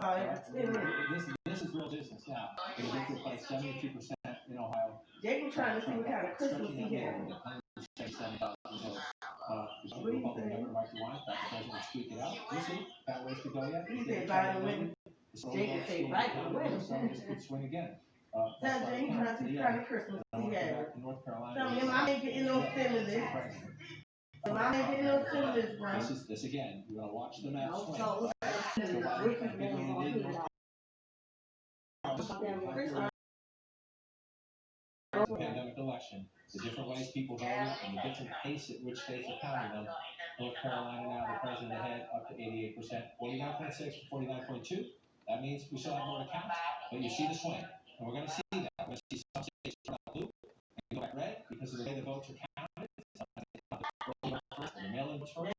This is real business now. They get to like 72% in Ohio. They were trying to see what kind of Christmas he had. The Republican Governor Mike DeWine, the president squeak it out. We'll see. Got ways to go yet. He said Biden winning. Jake said Biden winning. So this could swing again. Tell Jay he's trying to see what kind of Christmas he had. North Carolina. Tell him I ain't getting no stimulus. I ain't getting no stimulus, bro. This again. We're gonna watch the map swing. Pandemic election, the different ways people voted, and the different pace at which states are counting them. North Carolina now, the president ahead up to 88%, 49.6 to 49.2. That means we still have more to count, but you see the swing, and we're going to see that. We're going to see some states turn out blue and go back red because of the way the votes are counted. The mail-in votes first,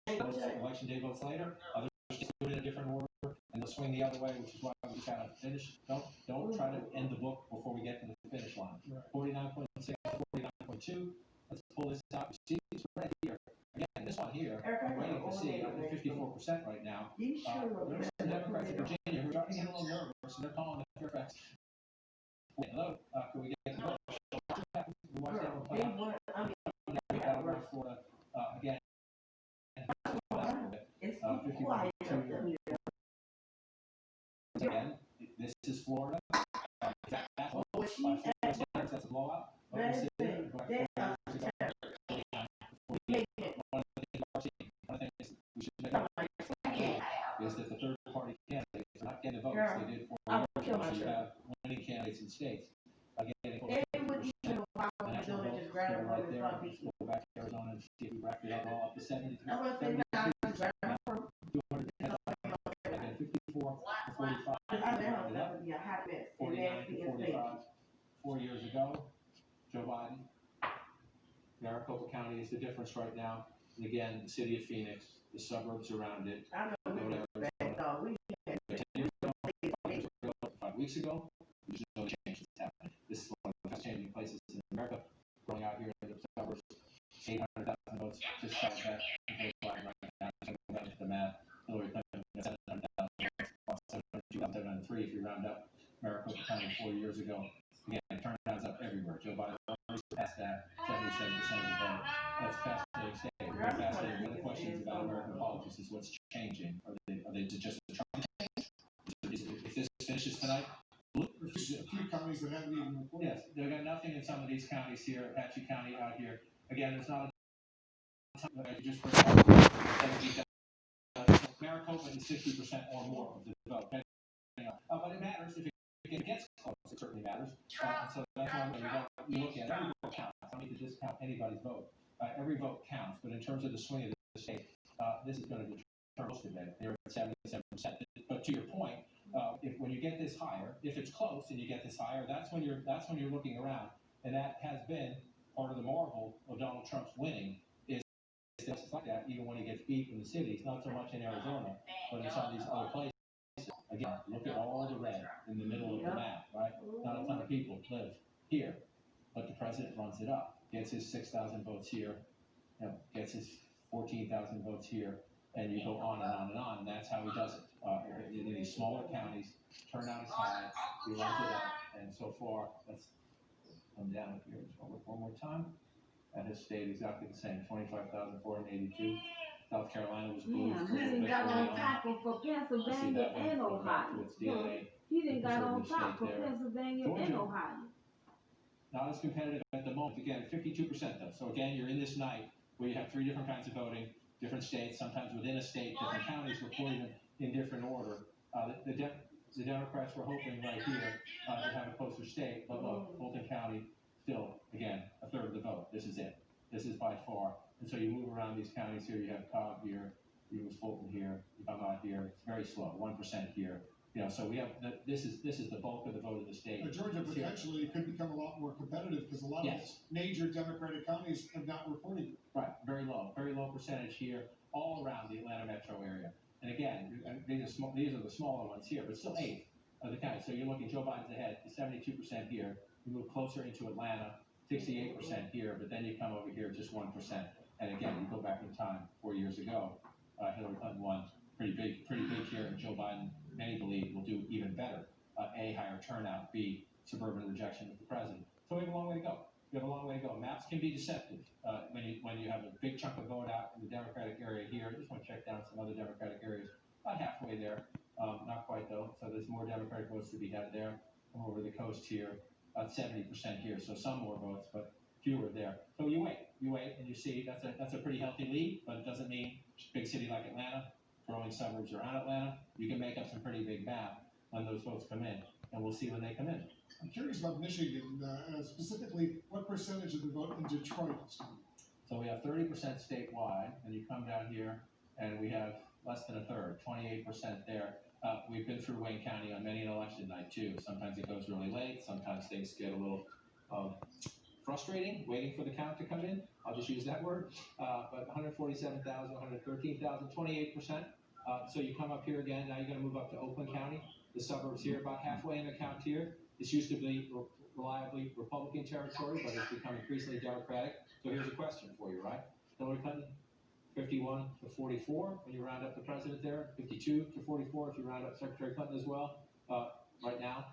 election day votes later. Other states do it in a different order, and they'll swing the other way, which is why we just got to finish. Don't try to end the book before we get to the finish line. 49.6, 49.2. Let's pull this out. You see this right here. Again, this one here, I'm waiting to see up to 54% right now. There's some Democrats in Virginia who are starting to get a little nervous, and they're calling the Fairfax. Hello, can we get the vote? We watch that one play out. Florida, again. Again, this is Florida. That's a blowout. Is that the third party candidates are not getting the votes they did 4 years ago. So you have winning candidates in states. Again, right there. Go back to Arizona and see if we wrap it up all up to 73. 54 to 45. 49 to 45. 4 years ago, Joe Biden. Maricopa County is the difference right now. And again, the city of Phoenix, the suburbs around it. 5 weeks ago, there's no change that's happening. This is one of the best changing places in America. Growing out here in the suburbs, 800,000 votes, just shy of that. Right now, the math. Hillary Clinton, 700,000 votes, 703 if you round up. Maricopa County 4 years ago. Again, turnouts up everywhere. Joe Biden passed that, 77% of the vote. That's a fascinating state. Very fascinating. One of the questions about American politics is what's changing. Are they just a Trump change? If this finishes tonight, a few counties that haven't even reported. Yes, they've got nothing in some of these counties here, Apache County out here. Again, it's not a you just Maricopa is 60% or more of the vote. But it matters if it gets close. It certainly matters. So that's why we look at every vote counts. I don't need to discount anybody's vote. Every vote counts, but in terms of the swing of the state, this is going to determine most of it. They're at 77%. But to your point, when you get this higher, if it's close and you get this higher, that's when you're looking around, and that has been part of the marvel of Donald Trump's winning. It's like that even when he gets beat in the cities, not so much in Arizona, but in some of these other places. Again, look at all the red in the middle of the map, right? Not a ton of people live here, but the president runs it up, gets his 6,000 votes here, gets his 14,000 votes here, and you go on and on and on, and that's how he does it. In these smaller counties, turnout is high, he runs it up, and so far, let's come down here one more time. That has stayed exactly the same, 25,482. South Carolina was blue. He didn't got on top for Pennsylvania and Ohio. He didn't got on top for Pennsylvania and Ohio. Not as competitive at the moment. Again, 52% though. So again, you're in this night where you have 3 different kinds of voting, different states, sometimes within a state, different counties reporting them in different order. The Democrats were hoping right here to have a closer state, but look, Fulton County still, again, a third of the vote. This is it. This is by far. And so you move around these counties here. You have Cobb here. You move Fulton here. You come out here. It's very slow. 1% here. So we have this is the bulk of the vote of the state. Georgia potentially could become a lot more competitive because a lot of major Democratic counties have not reported. Right. Very low percentage here, all around the Atlanta metro area. And again, these are the smaller ones here, but still 8 of the counties. So you're looking Joe Biden's ahead, 72% here. You move closer into Atlanta, 68% here, but then you come over here just 1%. And again, you go back in time 4 years ago, Hillary Clinton won pretty big here, and Joe Biden may many believe will do even better. A, higher turnout, B, suburban rejection of the president. So we have a long way to go. We have a long way to go. Maps can be deceptive. When you have a big chunk of vote out in the Democratic area here, I just want to check down some other Democratic areas, about halfway there. Not quite though. So there's more Democratic votes to be had there. Come over the coast here, about 70% here. So some more votes, but fewer there. So you wait, and you see that's a pretty healthy lead, but it doesn't mean big city like Atlanta, growing suburbs around Atlanta, you can make up some pretty big math when those votes come in, and we'll see when they come in. I'm curious about Michigan, specifically, what percentage of the vote in Detroit is coming? So we have 30% statewide, and you come down here, and we have less than a third, 28% there. We've been through Wayne County on many an election night too. Sometimes it goes really late. Sometimes things get a little frustrating, waiting for the count to come in. I'll just use that word. But 147,000, 113,000, 28%. So you come up here again. Now you're going to move up to Oakland County, the suburbs here, about halfway in the count here. This used to be reliably Republican territory, but it's become increasingly Democratic. So here's a question for you, right? Hillary Clinton, 51 to 44 when you round up the president there, 52 to 44 if you round up Secretary Clinton as well. Right now,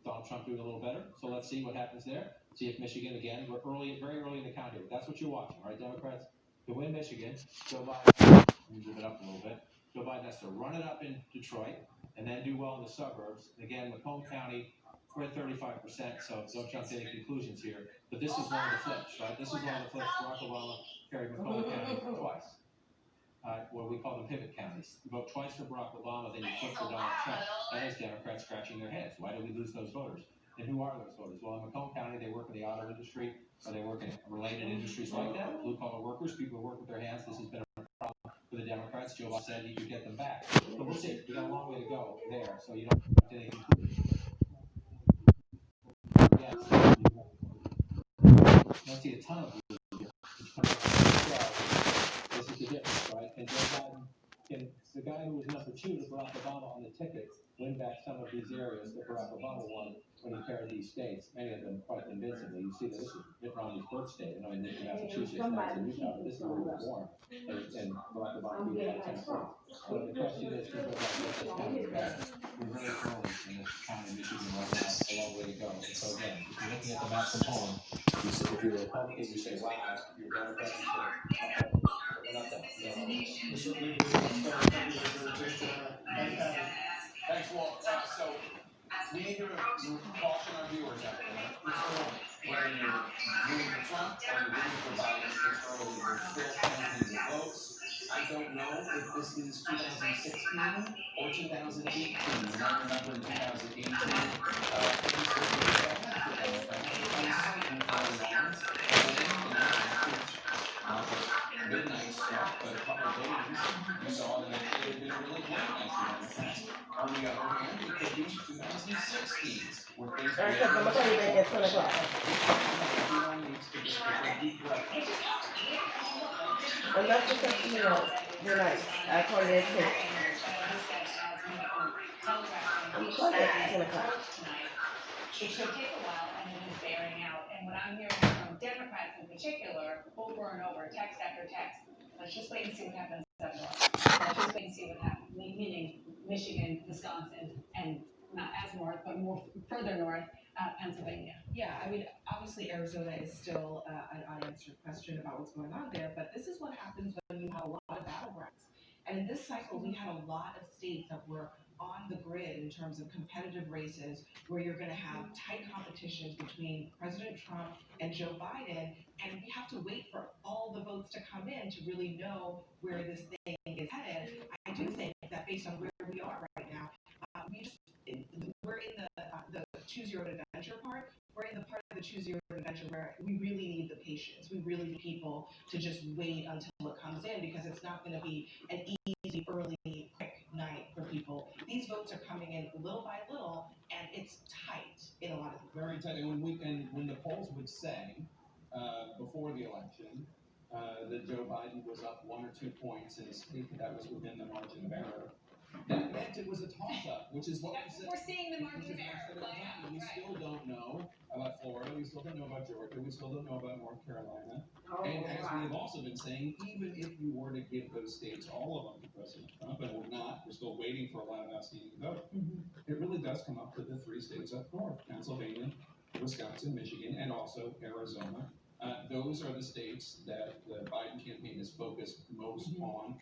Donald Trump doing a little better. So let's see what happens there. See if Michigan, again, we're very early in the count here. That's what you're watching, right, Democrats? To win Michigan, Joe Biden, let me move it up a little bit. Joe Biden has to run it up in Detroit and then do well in the suburbs. And again, Macomb County, we're at 35%, so don't jump to any conclusions here. But this is one of the flips, right? This is one of the flips. Barack Obama carried Macomb County twice. What we call them pivot counties. You vote twice for Barack Obama, then you flip for Donald Trump. And there's Democrats scratching their heads. Why do we lose those voters? And who are those voters? Well, in Macomb County, they work in the auto industry, or they work in related industries like that. Blue-collar workers, people who work with their hands. This has been a problem for the Democrats. Joe Biden said he could get them back. But we'll see. We got a long way to go there, so you don't have to any conclusions. You don't see a ton of blue here. This is the difference, right? And Joe Biden, the guy who was number 2 to Barack Obama on the ticket, win back some of these areas that Barack Obama won when he carried these states, many of them quite convincingly. You see that this is Mitt Romney's birth state. I know in Massachusetts, that's in Utah, but this is where he was born. And Barack Obama beat by 10 points. So the question is, people are like, what's this county back? We're very early in this county, Michigan, right now. A long way to go. And so again, if you're looking at the map from home, you say, if you're a Republican, you say, wow, you're a Democrat, you say, we're not that. We certainly do. Thank you for taking Thanks, Walt. So we need to caution our viewers out there. It's early. Whether you're rooting for Trump or you're rooting for Biden, it's early. We're still counting the votes. I don't know if this is 2016 or 2018. You might remember in 2018, things were really bad for Democrats. Uncertain early on. Not just midnight stuff, but a couple of days, you saw that it had been really great night for Democrats. On the other hand, it could be 2016, where things were I'm gonna tell you back at 10 o'clock. everyone needs to just take a deep breath. Enough to touch me on. Good night. I'll call you at 10. I'm calling you at 10 o'clock. It should take a while, and it is bearing out. And what I'm hearing from Democrats in particular, over and over, text after text, let's just wait and see what happens up north. Let's just wait and see what happens, meaning Michigan, Wisconsin, and not as north, but more further north, Pennsylvania. Yeah, I mean, obviously Arizona is still an unanswered question about what's going on there, but this is what happens when you have a lot of battlegrounds. And in this cycle, we had a lot of states that were on the grid in terms of competitive races where you're going to have tight competitions between President Trump and Joe Biden, and we have to wait for all the votes to come in to really know where this thing is headed. I do think that based on where we are right now, we're in the choose your own adventure part. We're in the part of the choose your own adventure where we really need the patience. We really need people to just wait until it comes in, because it's not going to be an easy, early, quick night for people. These votes are coming in little by little, and it's tight in a lot of people. Very tight. And when the polls would say before the election that Joe Biden was up 1 or 2 points in a state that was within the margin of error, that meant it it was a toss-up, which is what we That's said. what we're seeing the margin of Which is error what play out, we right? still don't know about Florida. We still don't know about Georgia. We still don't know about North Carolina. Oh, And as right. we've also been saying, even if you were to give those states, all of them, to President Trump, and we're not, we're still waiting for a lot of outstanding votes, it really does come up to the three states up north, Pennsylvania, Wisconsin, Michigan, and also Arizona. Those are the states that the Biden campaign is focused most on,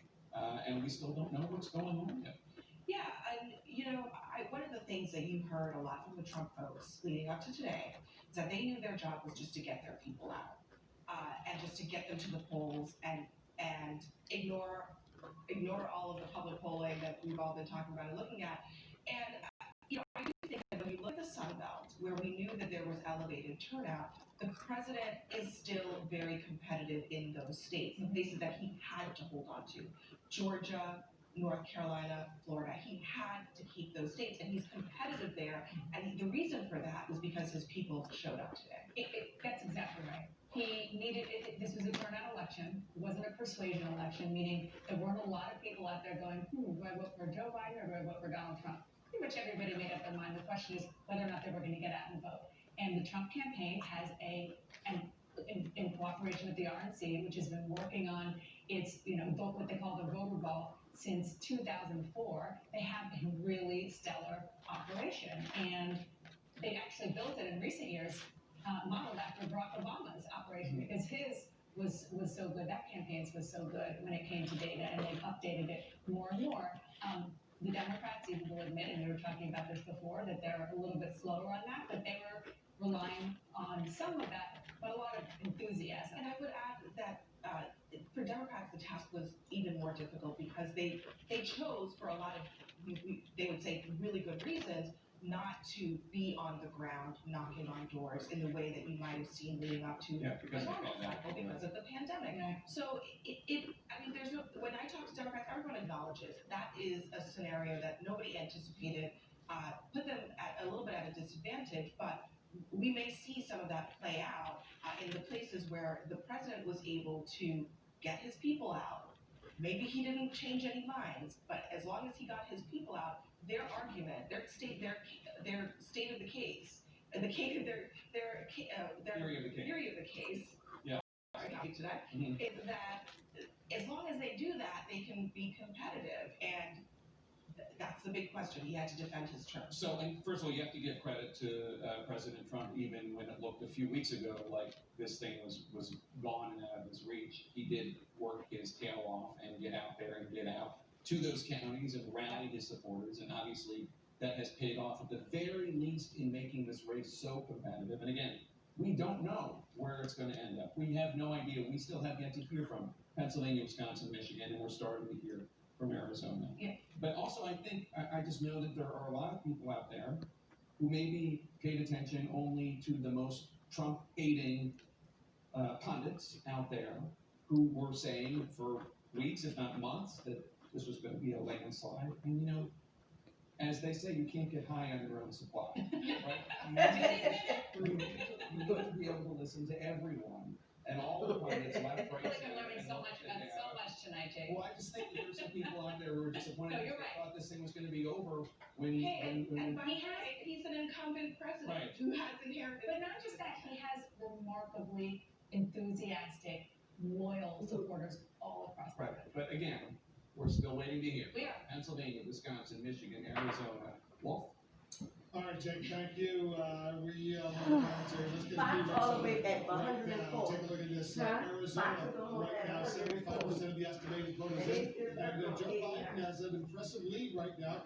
and we still don't know what's going on yet. Yeah, and one of the things that you heard a lot from the Trump folks leading up to today is that they knew their job was just to get their people out, and just to get them to the polls and ignore all of the public polling that we've all been talking about and looking at. And I do think that when you look at the Sun Belt, where we knew that there was elevated turnout, the president is still very competitive in those states, the places that he had to hold on to. Georgia, North Carolina, Florida, he had to keep those states, and he's competitive there. And the reason for that was because his people showed up today. That's exactly right. He needed, this was a turnout election. It wasn't a persuasion election, meaning there weren't a lot of people out there going, do I vote for Joe Biden or do I vote for Donald Trump? Pretty much everybody made up their mind. The question is whether or not they were going to get out and vote. And the Trump campaign has in cooperation with the RNC, which has been working on its, vote what they call the voter ball since 2004. They have a really stellar operation, and they actually built it in recent years, modeled after Barack Obama's operation, because his was so good. That campaign's was so good when it came to data, and they've updated it more and more. The Democrats even will admit, and we were talking about this before, that they're a little bit slower on that, but they were relying on some of that, but a lot of enthusiasm. And I would add that for Democrats, the task was even more difficult because they chose, for a lot of, they would say, really good reasons, not to be on the ground knocking on doors in the way that you might have seen leading up to Because the of the normal pandemic. cycle because of the pandemic. Yeah. So there's no, when I talk to Democrats, everyone acknowledges that is a scenario that nobody anticipated, put them at a little bit at a disadvantage, but we may see some of that play out in the places where the president was able to get his people out. Maybe he didn't change any minds, but as long as he got his people out, their argument, their state of the case, and their theory of the case. Yeah. Sorry, today, is that as long as they do that, they can be competitive, and that's the big question. He had to defend his term. So, and first of all, you have to give credit to President Trump, even when it looked a few weeks ago like this thing was gone and out of his reach. He did work his tail off and get out there and get out to those counties and rally his supporters, and obviously that has paid off at the very least in making this race so competitive. And again, we don't know where it's going to end up. We have no idea. We still have yet to hear from Pennsylvania, Wisconsin, Michigan, and we're starting to hear from Arizona. Yeah. But also, I think, I just know that there are a lot of people out there who maybe paid attention only to the most Trump-hating pundits out there who were saying for weeks, if not months, that this was going to be a landslide. And, as they say, you can't get high on your own supply. Right? You need to be able to listen to everyone. And all the pundits, left, I feel right, like I'm learning so much tonight, Jake. Well, I just think that there's some people out there who are disappointed No, because you're they right. thought this thing was going to be over when He's an incumbent president Right. who has inherited. But not just that, he has remarkably enthusiastic, loyal supporters all across the Right. country. But again, we're still waiting to hear. We are. Pennsylvania, Wisconsin, Michigan, Arizona. Wolf? All right, Jake, thank you. We want to, let's get a Fox few all the way right at 104. now. Take a look at this. Huh? Arizona, Fox is all right at now, 75% of the estimated voters in. And Joe Biden has an impressive lead right now,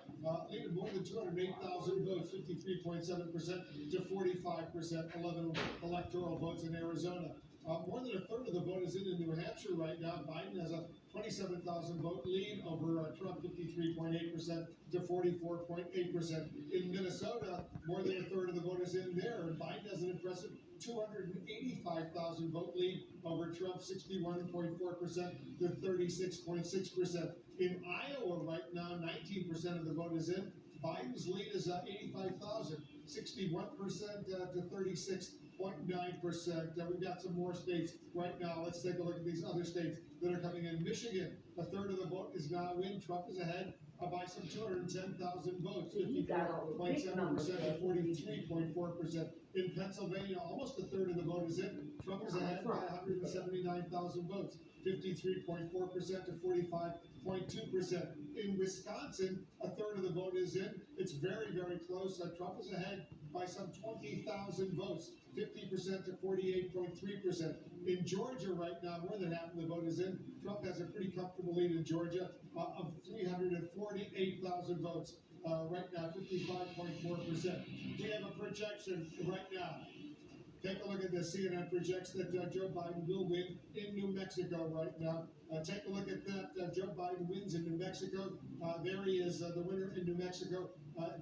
leading more than 208,000 votes, 53.7% to 45%, 11 electoral votes in Arizona. More than a third of the vote is in New Hampshire right now. Biden has a 27,000 vote lead over Trump, 53.8% to 44.8%. In Minnesota, more than a third of the vote is in there, and Biden has an impressive 285,000 vote lead over Trump, 61.4% to 36.6%. In Iowa right now, 19% of the vote is in. Biden's lead is 85,000, 61% to 36.9%. We've got some more states right now. Let's take a look at these other states that are coming in. Michigan, a third of the vote is now in. Trump is ahead by some 210,000 votes, He got all the big 54.7% numbers to there. 43.4%. In Pennsylvania, almost a third of the vote is in. Trump is ahead by 179,000 votes, 53.4% to 45.2%. In Wisconsin, a third of the vote is in. It's very, very close. Trump is ahead by some 20,000 votes, 50% to 48.3%. In Georgia right now, more than half of the vote is in. Trump has a pretty comfortable lead in Georgia of 348,000 votes. Right now, 55.4%. We have a projection right now. Take a look at this. CNN projects that Joe Biden will win in New Mexico right now. Take a look at that. Joe Biden wins in New Mexico. There he is, the winner in New Mexico.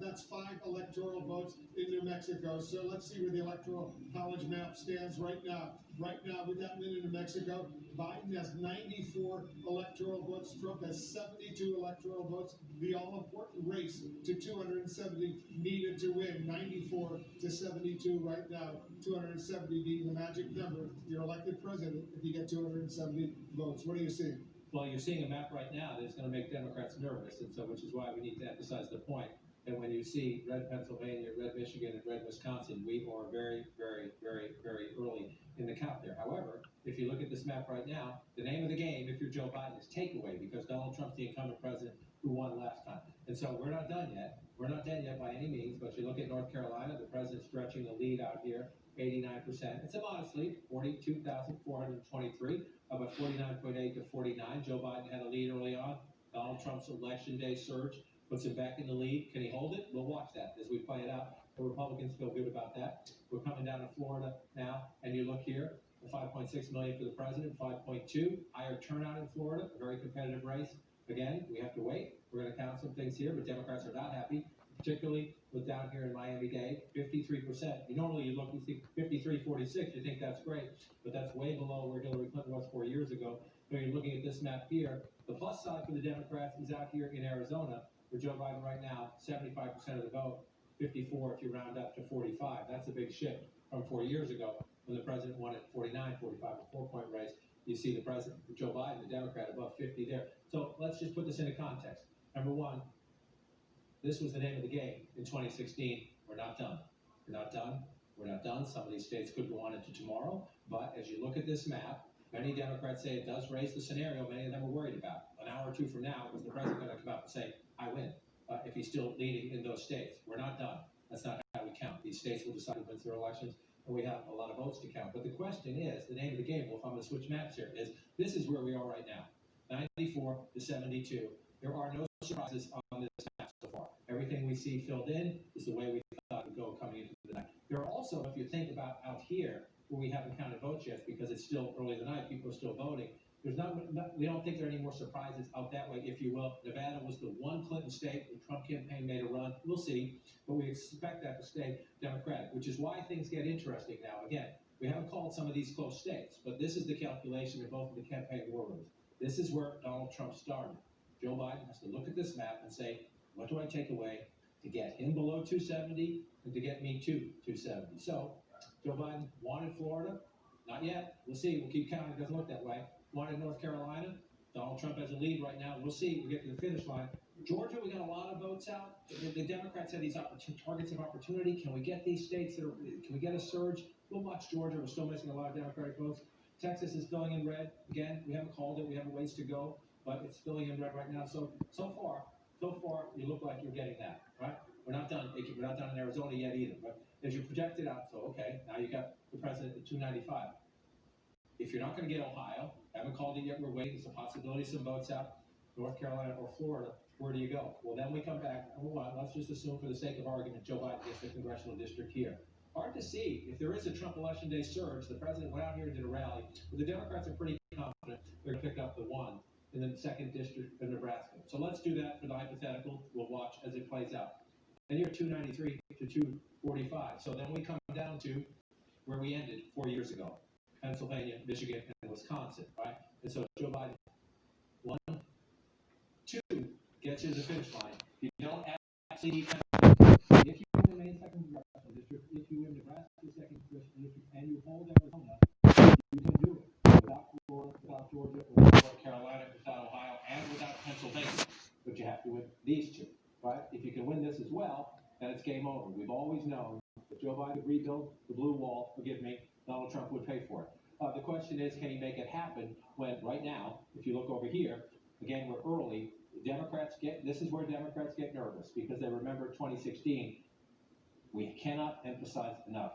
That's 5 electoral votes in New Mexico. So let's see where the Electoral College map stands right now. Right now, with that win in New Mexico, Biden has 94 electoral votes. Trump has 72 electoral votes. The all-important race to 270 needed to win. 94 to 72 right now. 270 being the magic number. You're elected president if you get 270 votes. What are you seeing? Well, you're seeing a map right now that's going to make Democrats nervous, and so which is why we need to emphasize the point that when you see red Pennsylvania, red Michigan, and red Wisconsin, we are very, very, very, very early in the count there. However, if you look at this map right now, the name of the game, if you're Joe Biden, is takeaway, because Donald Trump's the incumbent president who won last time. And so we're not done yet. We're not done yet by any means, but you look at North Carolina, the president's stretching the lead out here, 89%. It's a modest lead, 42,423, about 49.8 to 49. Joe Biden had a lead early on. Donald Trump's election day surge puts him back in the lead. Can he hold it? We'll watch that as we play it out. The Republicans feel good about that. We're coming down to Florida now, and you look here, the 5.6 million for the president, 5.2. Higher turnout in Florida, a very competitive race. Again, we have to wait. We're going to count some things here, but Democrats are not happy, particularly with down here in Miami-Dade, 53%. Normally you look, you see 53-46, you think that's great, but that's way below where Hillary Clinton was 4 years ago. So you're looking at this map here. The plus side for the Democrats is out here in Arizona, where Joe Biden right now, 75% of the vote, 54 if you round up to 45. That's a big shift from 4 years ago when the president won at 49, 45, a 4-point race. You see the president, Joe Biden, the Democrat, above 50 there. So let's just put this into context. Number one, this was the name of the game in 2016. We're not done. We're not done. We're not done. Some of these states could go on into tomorrow. But as you look at this map, many Democrats say it does raise the scenario many of them are worried about. An hour or two from now, is the president going to come out and say, I win, if he's still leading in those states? We're not done. That's not how we count. These states will decide who wins their elections, and we have a lot of votes to count. But the question is, the name of the game, well, if I'm going to switch maps here, is this is where we are right now, 94 to 72. There are no surprises on this map so far. Everything we see filled in is the way we thought it would go coming into the night. There are also, if you think about out here, where we haven't counted votes yet because it's still early in the night, people are still voting. There's we don't think there are any more surprises out that way, if you will. Nevada was the one Clinton state the Trump campaign made a run. We'll see, but we expect that to stay Democratic, which is why things get interesting now. Again, we haven't called some of these close states, but this is the calculation in both of the campaign war rooms. This is where Donald Trump started. Joe Biden has to look at this map and say, what do I take away to get him below 270 and to get me to 270? So Joe Biden wanted Florida. Not yet. We'll see. We'll keep counting. It doesn't look that way. Wanted North Carolina. Donald Trump has a lead right now. We'll see. We get to the finish line. Georgia, we got a lot of votes out. The Democrats have these targets of opportunity. Can we get these states can we get a surge? We'll watch Georgia. We're still missing a lot of Democratic votes. Texas is filling in red. Again, we haven't called it. We have a ways to go, but it's filling in red right now. So far, you look like you're getting that, right? We're not done. We're not done in Arizona yet either. But as you project it out, so okay, now you got the president at 295. If you're not going to get Ohio, haven't called it yet, we're waiting. There's a possibility some votes out, North Carolina or Florida. Where do you go? Well, then we come back. Number one, let's just assume for the sake of argument, Joe Biden gets the congressional district here. Hard to see. If there is a Trump election day surge, the president went out here and did a rally. But the Democrats are pretty confident they're going to pick up the one in the second district of Nebraska. So let's do that for the hypothetical. We'll watch as it plays out. And you're 293 to 245. So then we come down to where we ended 4 years ago. Pennsylvania, Michigan, and Wisconsin, right? And so Joe Biden, 1, 2 gets you to the finish line. You don't actually need Pennsylvania. If you win the Maine second congressional district, if you win Nebraska second congressional district, and you hold Arizona, you can do it without Florida, without Georgia, without North Carolina, without Ohio, and without Pennsylvania. But you have to win these. if you can win this as well, then it's game over. We've always known if Joe Biden could rebuild the blue wall, forgive me, Donald Trump would pay for it. The question is, can he make it happen when right now, if you look over here, again, we're early. This is where Democrats get nervous because they remember 2016. We cannot emphasize enough.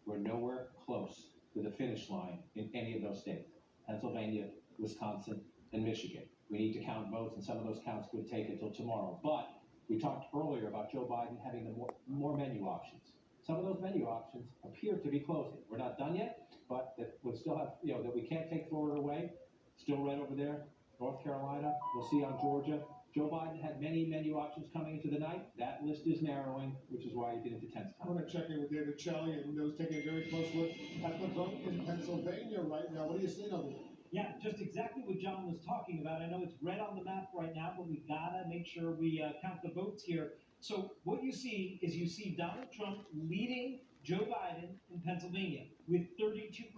We're nowhere close to the finish line in any of those states. Pennsylvania, Wisconsin, and Michigan. We need to count votes, and some of those counts could take until tomorrow. But we talked earlier about Joe Biden having the more menu options. Some of those menu options appear to be closing. We're not done yet, but that we still have, that we can't take Florida away. Still red over there. North Carolina, we'll see on Georgia. Joe Biden had many menu options coming into the night. That list is narrowing, which is why you get into tense I time. want to check in with David Shelley and those taking a very close look at the vote in Pennsylvania right now. What are you seeing over there? Yeah, just exactly what John was talking about. I know it's red on the map right now, but we gotta make sure we count the votes here. So what you see is Donald Trump leading Joe Biden in Pennsylvania with 32%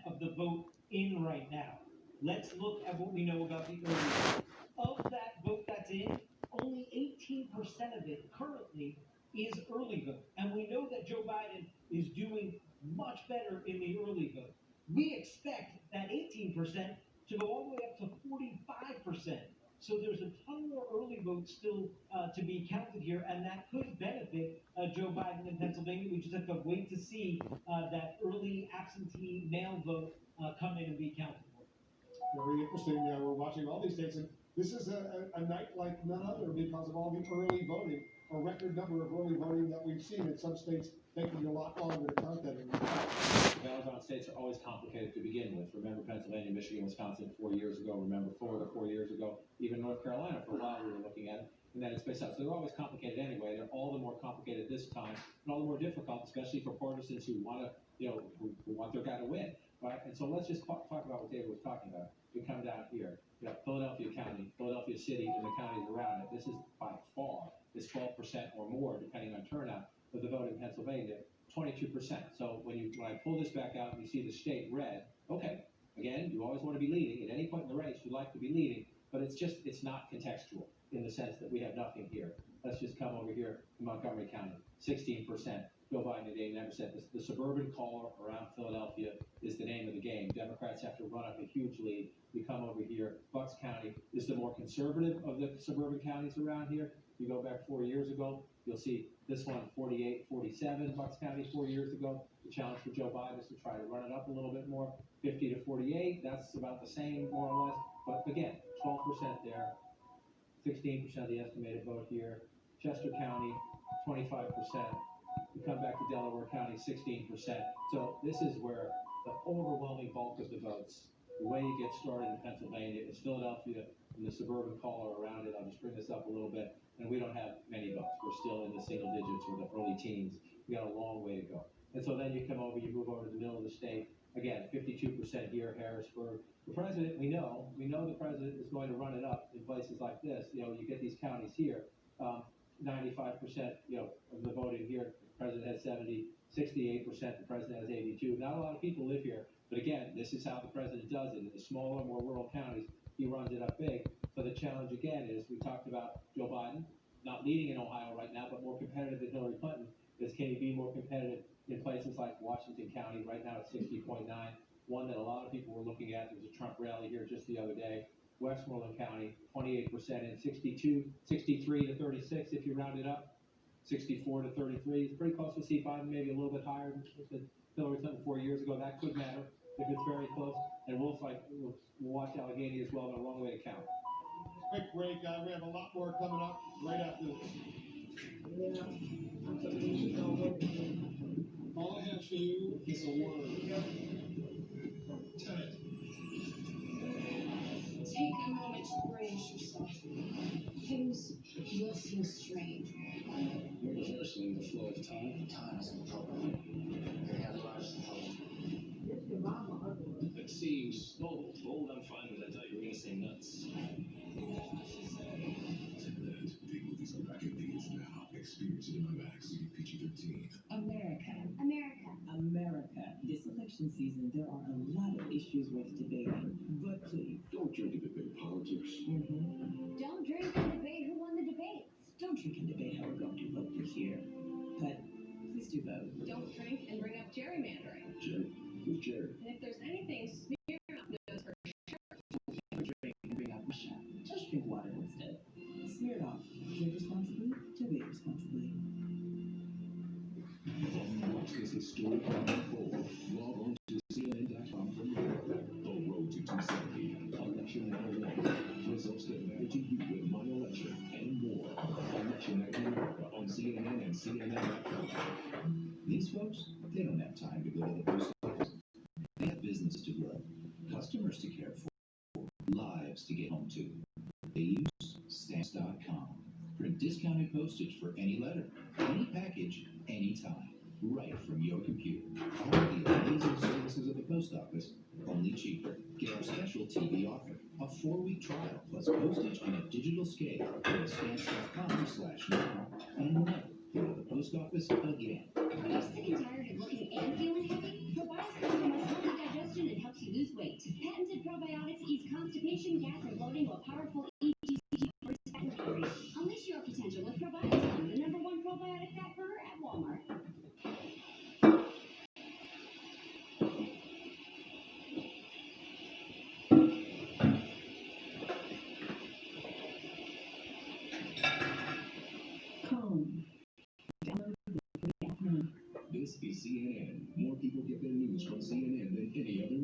of the vote in right now. Let's look at what we know about the early vote. Of that vote that's in, only 18% of it currently is early vote. And we know that Joe Biden is doing much better in the early vote. We expect that 18% to go all the way up to 45%. So there's a ton more early votes still to be counted here, and that could benefit Joe Biden in Pennsylvania. We just have to wait to see that early absentee mail vote come in and be counted for. Very interesting. We're watching all these states, and this is a night like none other because of all the early voting, a record number of early voting that we've seen in some states taking a lot longer to count that in. Battleground states are always complicated to begin with. Remember Pennsylvania, Michigan, Wisconsin 4 years ago. Remember Florida 4 years ago. Even North Carolina for a while we were looking at it. And then it's spaced out. So they're always complicated anyway. They're all the more complicated this time, and all the more difficult, especially for partisans who want to, who want their guy to win. Right? And so let's just talk about what David was talking about. We come down here, Philadelphia County, Philadelphia City, and the counties around it. This is by far is 12% or more, depending on turnout, of the vote in Pennsylvania, 22%. So when I pull this back out and you see the state red, okay, again, you always want to be leading. At any point in the race, you like to be leading, but it's not contextual in the sense that we have nothing here. Let's just come over here to Montgomery County, 16%. Joe Biden at 89%. The suburban core around Philadelphia is the name of the game. Democrats have to run up a huge lead. We come over here. Bucks County is the more conservative of the suburban counties around here. You go back 4 years ago, you'll see this one 48-47, Bucks County 4 years ago. The challenge for Joe Biden is to try to run it up a little bit more, 50-48. That's about the same, more or less. But again, 12% there, 16% of the estimated vote here. Chester County, 25%. You come back to Delaware County, 16%. So this is where the overwhelming bulk of the votes, the way you get started in Pennsylvania is Philadelphia and the suburban collar around it. I'll just bring this up a little bit. And we don't have many votes. We're still in the single digits or the early teens. We got a long way to go. And so then you come over, you move over to the middle of the state. Again, 52% here, Harrisburg. The president, we know the president is going to run it up in places like this. You get these counties here. 95%, of the voting here. The president has 70, 68%. The president has 82. Not a lot of people live here, but again, this is how the president does it. In the smaller, more rural counties, he runs it up big. So the challenge again is we talked about Joe Biden not leading in Ohio right now, but more competitive than Hillary Clinton. Is can he be more competitive in places like Washington County? Right now it's 60.9. One that a lot of people were looking at. There was a Trump rally here just the other day. Westmoreland County, 28% in 63-36 if you round it up. 64-33. It's pretty close to see Biden, maybe a little bit higher than Hillary Clinton 4 years ago. That could matter if it's very close. And we'll watch Allegheny as well, but a long way to count. Quick break. We have a lot more coming up right after this. Yeah, I'm thinking don't work. All I have for you is a word. Tell it. Take a moment to brace yourself. Things will feel strange. You're reversing the flow of time. Time is in trouble. They have lost hope. This your mama ugly. That seems bold. Bold, I'm fine with. I thought you were going to say nuts. Big movies are back in theaters now. Experience it in IMAX. PG-13. America. America. This election season, there are a lot of issues worth debating. But please, Don't drink and debate politics. Don't drink and debate who won the debates. Don't drink and debate how we're going to vote this year, but please do vote. Don't drink and bring up gerrymandering. Jerry? Who's Jerry? And if there's anything Smirnoff knows for Never drink and bring up Russia. Just drink water instead. Smirnoff. Drink responsibly, debate responsibly. Watch this historic unfold. Log on to CNN.com for more. The Road to 270. Election 101. Results that matter to you with my election and more. Election Night in America on CNN and CNN.com. These folks, they don't have time to go to the post office. They have business to grow, customers to care for, lives to get home to. They use Stamps.com. Print discounted postage for any letter, any package, anytime, right from your computer. All of the amazing services of the post office, only cheaper. Get our special TV offer, a 4-week trial plus postage on a digital scale. Go to Stamps.com/now and never go to the post office again. Are you sick and tired of looking and feeling heavy? Probiotics promotes healthy digestion and helps you lose weight. Patented probiotics ease constipation, gas, and bloating while powerful EGCG burns fat and calories. Unleash your potential with Probiotics, the #1 probiotic fat burner at Walmart. Calm. Download the free app now. This is CNN. More people get their news from CNN than any other